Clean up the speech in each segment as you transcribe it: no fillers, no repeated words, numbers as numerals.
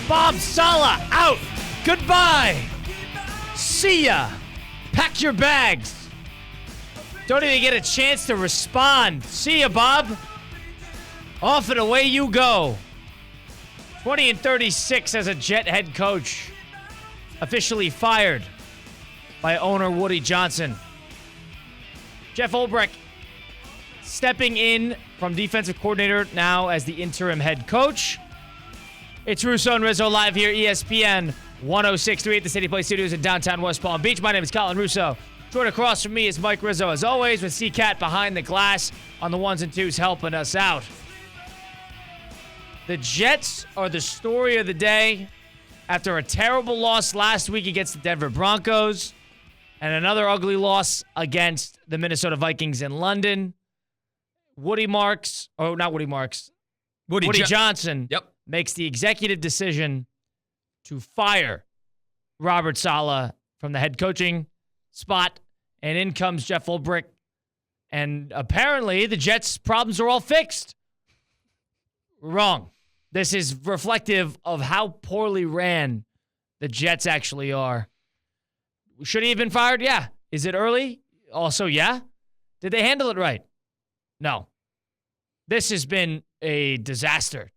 Bob Saleh out. Goodbye. See ya. Pack your bags. Don't even get a chance to respond. See ya, Bob. Off and away you go. 20-36 as a Jet head coach. Officially fired by owner Woody Johnson. Jeff Ulbrich stepping in from defensive coordinator now as the interim head coach. It's Russo and Rizzo live here, ESPN 106.3 at the City Place Studios in downtown West Palm Beach. My name is Colin Russo. Joined across from me is Mike Rizzo, as always, with C-Cat behind the glass on the ones and twos helping us out. The Jets are the story of the day after a terrible loss last week against the Denver Broncos and another ugly loss against the Minnesota Vikings in London. Woody Johnson makes the executive decision to fire Robert Saleh from the head coaching spot, and in comes Jeff Ulbrich. And apparently the Jets' problems are all fixed. Wrong. This is reflective of how poorly ran the Jets actually are. Should he have been fired? Yeah. Is it early? Also, yeah. Did they handle it right? No. This has been a disaster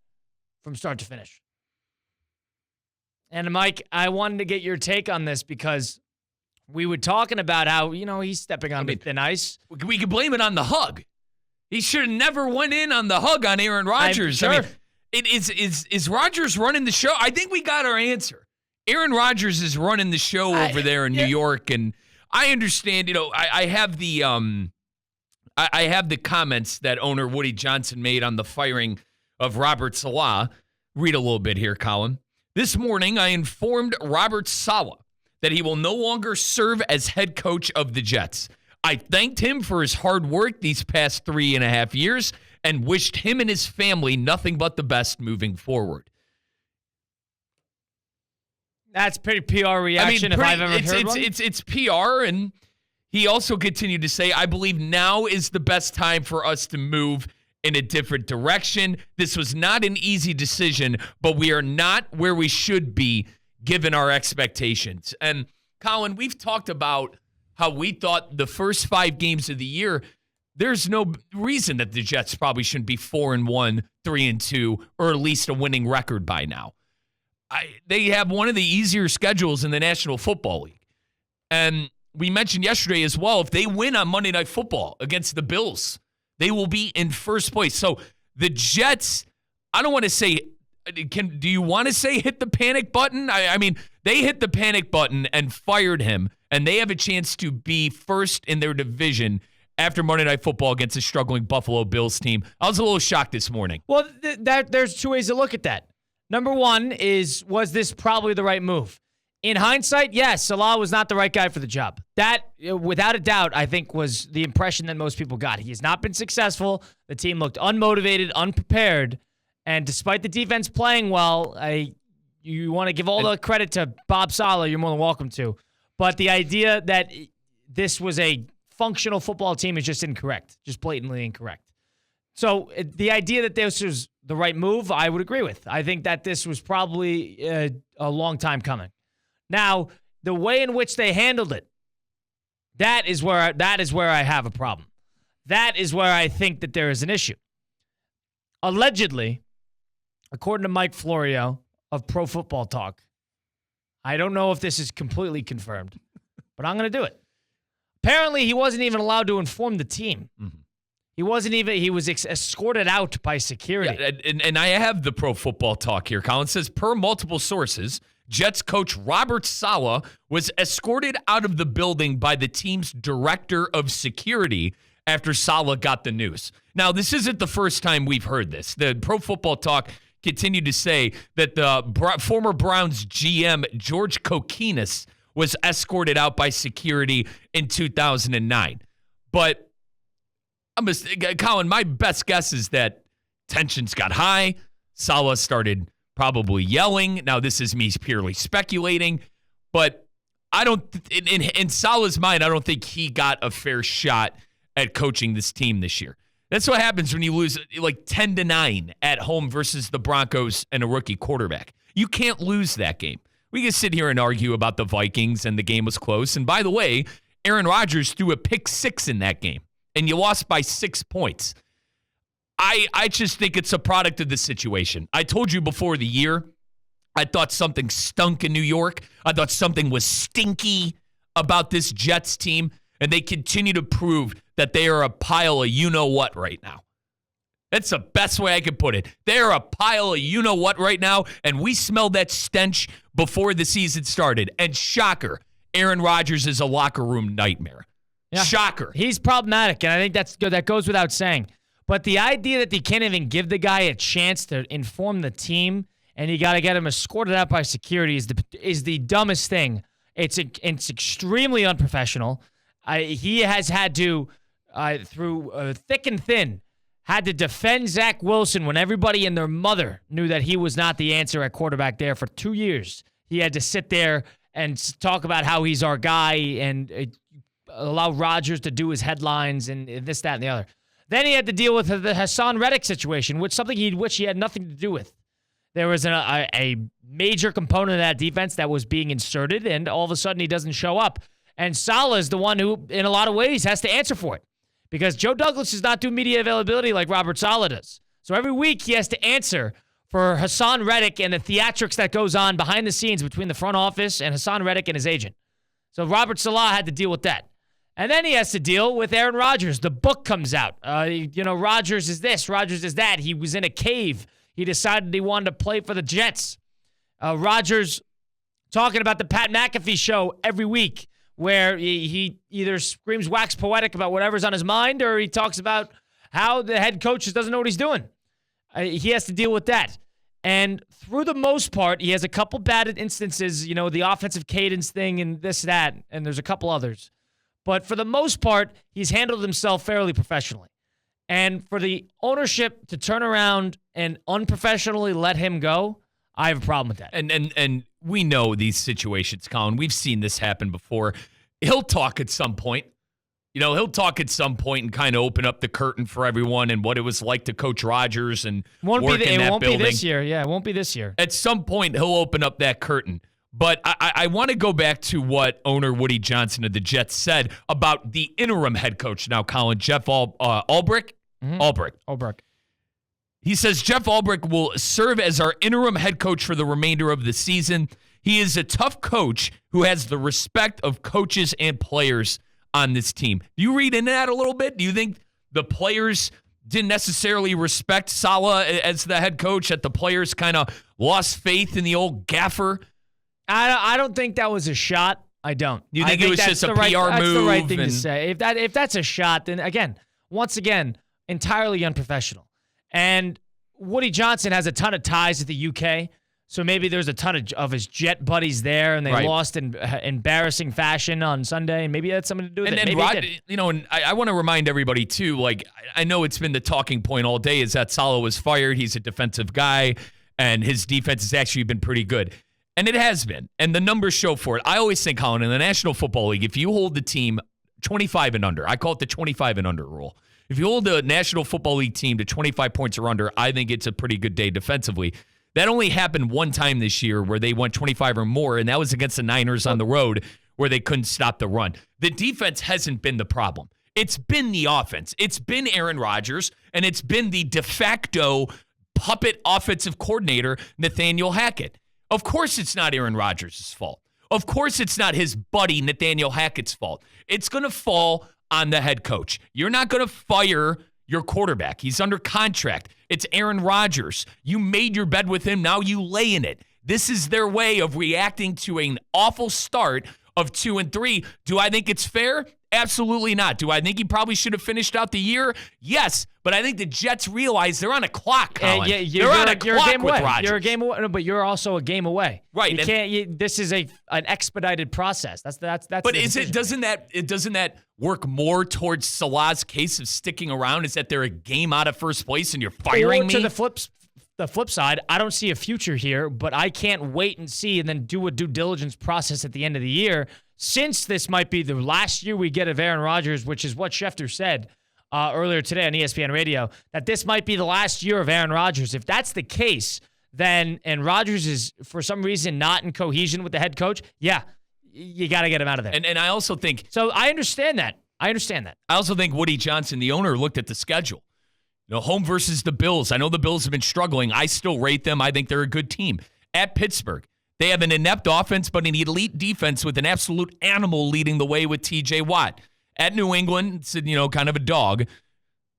from start to finish. And Mike, I wanted to get your take on this because we were talking about how, he's stepping on thin ice. We could blame it on the hug. He should have never went in on the hug on Aaron Rodgers. Sure. Is Rodgers running the show? I think we got our answer. Aaron Rodgers is running the show over there in New York, and I understand. I have the I have the comments that owner Woody Johnson made on the firing of Robert Saleh. Read a little bit here, Colin. This morning, I informed Robert Saleh that he will no longer serve as head coach of the Jets. I thanked him for his hard work these past 3.5 years and wished him and his family nothing but the best moving forward. That's pretty PR reaction if I've ever heard one. It's PR, and he also continued to say, I believe now is the best time for us to move in a different direction. This was not an easy decision, but we are not where we should be given our expectations. And Colin, we've talked about how we thought the first 5 games of the year, there's no reason that the Jets probably shouldn't be 4-1, 3-2, or at least a winning record by now. They have one of the easier schedules in the National Football League. And we mentioned yesterday as well, if they win on Monday Night Football against the Bills, they will be in first place. So the Jets, I don't want to say, do you want to say hit the panic button? I mean, they hit the panic button and fired him, and they have a chance to be first in their division after Monday Night Football against a struggling Buffalo Bills team. I was a little shocked this morning. Well, there's 2 ways to look at that. Number one was this probably the right move? In hindsight, yes, Saleh was not the right guy for the job. That, without a doubt, I think was the impression that most people got. He has not been successful. The team looked unmotivated, unprepared, and despite the defense playing well, you want to give all the credit to Bob Saleh, you're more than welcome to. But the idea that this was a functional football team is just incorrect, just blatantly incorrect. So the idea that this was the right move, I would agree with. I think that this was probably a long time coming. Now, the way in which they handled it, that is where I have a problem. That is where I think that there is an issue. Allegedly, according to Mike Florio of Pro Football Talk, I don't know if this is completely confirmed, but I'm going to do it. Apparently, he wasn't even allowed to inform the team. Mm-hmm. He was escorted out by security. Yeah, and I have the Pro Football Talk here. Colin says, per multiple sources, Jets coach Robert Saleh was escorted out of the building by the team's director of security after Saleh got the news. Now, this isn't the first time we've heard this. The Pro Football Talk continued to say that the former Browns GM, George Kokinis, was escorted out by security in 2009. But Colin, my best guess is that tensions got high. Saleh started probably yelling. Now, this is me purely speculating, but I don't, in Saleh's mind, I don't think he got a fair shot at coaching this team this year. That's what happens when you lose like 10-9 at home versus the Broncos and a rookie quarterback. You can't lose that game. We can sit here and argue about the Vikings and the game was close. And by the way, Aaron Rodgers threw a pick 6 in that game, and you lost by 6 points. I just think it's a product of the situation. I told you before the year, I thought something stunk in New York. I thought something was stinky about this Jets team, and they continue to prove that they are a pile of you-know-what right now. That's the best way I could put it. They're a pile of you-know-what right now, and we smelled that stench before the season started. And shocker, Aaron Rodgers is a locker room nightmare. Yeah. Shocker. He's problematic, and I think that goes without saying. But the idea that they can't even give the guy a chance to inform the team and you got to get him escorted out by security is the dumbest thing. It's extremely unprofessional. He has had to, through thick and thin, had to defend Zach Wilson when everybody and their mother knew that he was not the answer at quarterback there for 2 years. He had to sit there and talk about how he's our guy and allow Rodgers to do his headlines and this, that, and the other. Then he had to deal with the Hassan Reddick situation, which he had nothing to do with. There was a major component of that defense that was being inserted, and all of a sudden he doesn't show up. And Saleh is the one who, in a lot of ways, has to answer for it. Because Joe Douglas does not do media availability like Robert Saleh does. So every week he has to answer for Hassan Reddick and the theatrics that goes on behind the scenes between the front office and Hassan Reddick and his agent. So Robert Saleh had to deal with that. And then he has to deal with Aaron Rodgers. The book comes out. Rodgers is this, Rodgers is that. He was in a cave. He decided he wanted to play for the Jets. Rodgers talking about the Pat McAfee show every week where he either screams wax poetic about whatever's on his mind or he talks about how the head coach just doesn't know what he's doing. He has to deal with that. And through the most part, he has a couple bad instances, the offensive cadence thing and this, that, and there's a couple others. But for the most part, he's handled himself fairly professionally. And for the ownership to turn around and unprofessionally let him go, I have a problem with that. And we know these situations, Colin. We've seen this happen before. He'll talk at some point. He'll talk at some point and kind of open up the curtain for everyone and what it was like to coach Rodgers and work in that building. It won't be this year. Yeah, it won't be this year. At some point, he'll open up that curtain. But I want to go back to what owner Woody Johnson of the Jets said about the interim head coach now, Colin, Jeff Ulbrich. Mm-hmm. Ulbrich. He says Jeff Ulbrich will serve as our interim head coach for the remainder of the season. He is a tough coach who has the respect of coaches and players on this team. Do you read into that a little bit? Do you think the players didn't necessarily respect Saleh as the head coach, that the players kind of lost faith in the old gaffer? I don't think that was a shot. I don't. You think it was just a PR move? That's the right thing to say. If that's a shot, then once again, entirely unprofessional. And Woody Johnson has a ton of ties to the UK, so maybe there's a ton of his Jet buddies there, and they lost in embarrassing fashion on Sunday, and maybe that's something to do with it. And I want to remind everybody too. I know it's been the talking point all day is that Saleh was fired. He's a defensive guy, and his defense has actually been pretty good. And it has been. And the numbers show for it. I always think, Colin, in the National Football League, if you hold the team 25 and under, I call it the 25 and under rule. If you hold the National Football League team to 25 points or under, I think it's a pretty good day defensively. That only happened one time this year where they went 25 or more, and that was against the Niners on the road where they couldn't stop the run. The defense hasn't been the problem. It's been the offense. It's been Aaron Rodgers, and it's been the de facto puppet offensive coordinator, Nathaniel Hackett. Of course it's not Aaron Rodgers' fault. Of course it's not his buddy Nathaniel Hackett's fault. It's going to fall on the head coach. You're not going to fire your quarterback. He's under contract. It's Aaron Rodgers. You made your bed with him. Now you lay in it. This is their way of reacting to an awful start of 2-3. Do I think it's fair? Absolutely not. Do I think he probably should have finished out the year? Yes, but I think the Jets realize they're on a clock, Colin. They're on a clock with Rodgers. You're a game away, but you're also a game away. Right. You can't. This is an expedited process. That's. But doesn't that work more towards Salah's case of sticking around? Is that they're a game out of first place and you're firing me? To the flip side, I don't see a future here, but I can't wait and see and then do a due diligence process at the end of the year. Since this might be the last year we get of Aaron Rodgers, which is what Schefter said earlier today on ESPN Radio, that this might be the last year of Aaron Rodgers. If that's the case, and Rodgers is, for some reason, not in cohesion with the head coach, yeah, you got to get him out of there. And I also think... So I understand that. I also think Woody Johnson, the owner, looked at the schedule. Home versus the Bills. I know the Bills have been struggling. I still rate them. I think they're a good team. At Pittsburgh, they have an inept offense, but an elite defense with an absolute animal leading the way with T.J. Watt. At New England, it's, kind of a dog.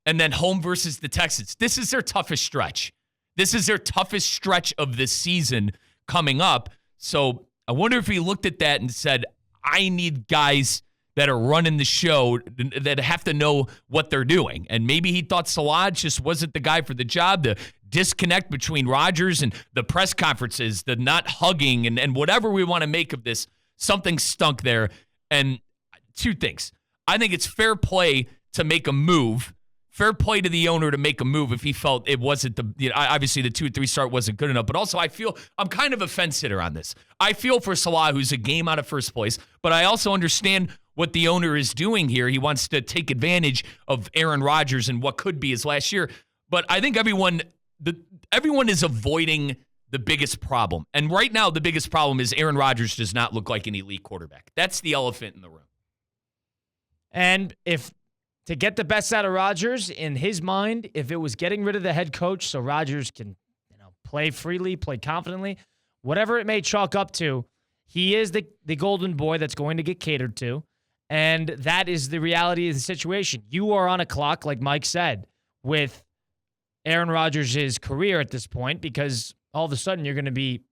And then home versus the Texans. This is their toughest stretch. This is their toughest stretch of the season coming up. So I wonder if he looked at that and said, I need guys that are running the show that have to know what they're doing. And maybe he thought Saleh just wasn't the guy for the job. The disconnect between Rodgers and the press conferences, the not hugging, and whatever we want to make of this, something stunk there. And two things. I think it's fair play to make a move. Fair play to the owner to make a move if he felt it wasn't obviously the 2-3 start wasn't good enough. But also I'm kind of a fence sitter on this. I feel for Saleh, who's a game out of first place, but I also understand what the owner is doing here. He wants to take advantage of Aaron Rodgers and what could be his last year. But I think everyone is avoiding the biggest problem. And right now, the biggest problem is Aaron Rodgers does not look like an elite quarterback. That's the elephant in the room. And to get the best out of Rodgers, in his mind, if it was getting rid of the head coach so Rodgers can play freely, play confidently, whatever it may chalk up to, he is the golden boy that's going to get catered to. And that is the reality of the situation. You are on a clock, like Mike said, with Aaron Rodgers' career at this point, because all of a sudden you're going to be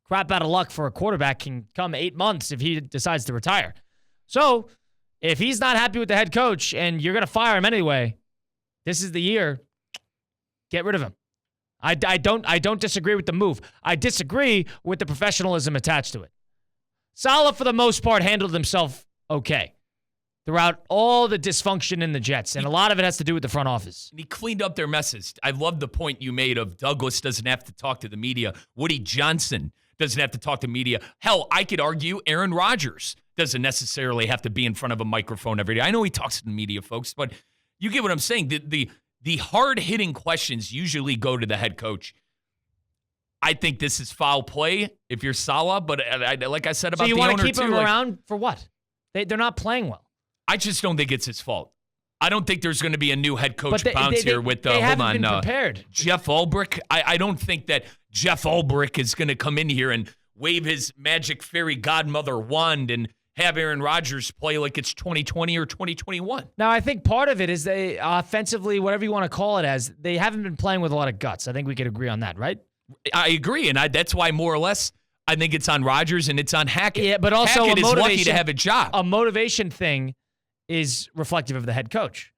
crap out of luck for a quarterback can come 8 months if he decides to retire. So if he's not happy with the head coach and you're going to fire him anyway, this is the year. Get rid of him. I don't disagree with the move. I disagree with the professionalism attached to it. Saleh, for the most part, handled himself okay throughout all the dysfunction in the Jets, and a lot of it has to do with the front office. And he cleaned up their messes. I love the point you made of Douglas doesn't have to talk to the media. Woody Johnson doesn't have to talk to media. Hell, I could argue Aaron Rodgers doesn't necessarily have to be in front of a microphone every day. I know he talks to the media, folks, but you get what I'm saying. The hard-hitting questions usually go to the head coach. I think this is foul play if you're Saleh, but like I said about the owner, too. So you want to keep him around for what? They're not playing well. I just don't think it's his fault. I don't think there's going to be a new head coach bounce here with they haven't been prepared. Jeff Ulbrich. I don't think that Jeff Ulbrich is going to come in here and wave his magic fairy godmother wand and have Aaron Rodgers play like it's 2020 or 2021. Now, I think part of it is they offensively, whatever you want to call it as, they haven't been playing with a lot of guts. I think we could agree on that, right? I agree, and that's why more or less I think it's on Rodgers and it's on Hackett. Yeah, but also Hackett is lucky to have a job. A motivation thing is reflective of the head coach.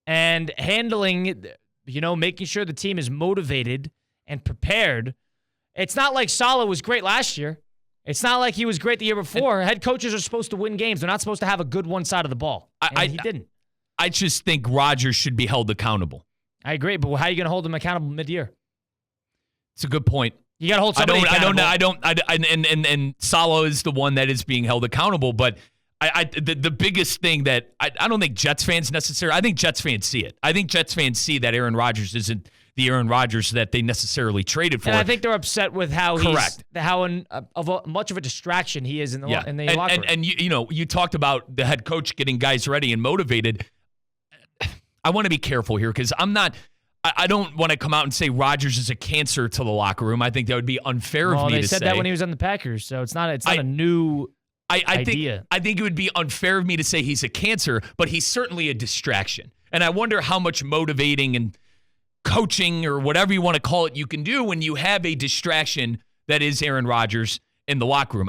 And handling, making sure the team is motivated and prepared. It's not like Saleh was great last year. It's not like he was great the year before. Head coaches are supposed to win games. They're not supposed to have a good one side of the ball. He didn't. I just think Rodgers should be held accountable. I agree, but how are you going to hold him accountable mid-year? It's a good point. You got to hold somebody accountable. And Saleh is the one that is being held accountable, but the biggest thing that I don't think Jets fans necessarily, I think Jets fans see it. I think Jets fans see that Aaron Rodgers isn't the Aaron Rodgers that they necessarily traded for. And I think they're upset with how much of a distraction he is in the locker room. And you talked about the head coach getting guys ready and motivated. I want to be careful here because I don't want to come out and say Rodgers is a cancer to the locker room. I think that would be unfair of me to say. They said that when he was on the Packers, so it's not a new idea. I think it would be unfair of me to say he's a cancer, but he's certainly a distraction. And I wonder how much motivating and coaching or whatever you want to call it you can do when you have a distraction that is Aaron Rodgers in the locker room.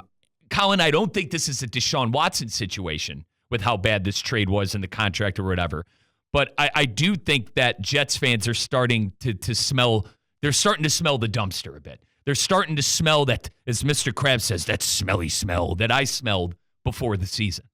Colin, I don't think this is a Deshaun Watson situation with how bad this trade was in the contract or whatever. But I do think that Jets fans are starting to smell, they're starting to smell the dumpster a bit. They're starting to smell that, as Mr. Krabs says, that smelly smell that I smelled before the season.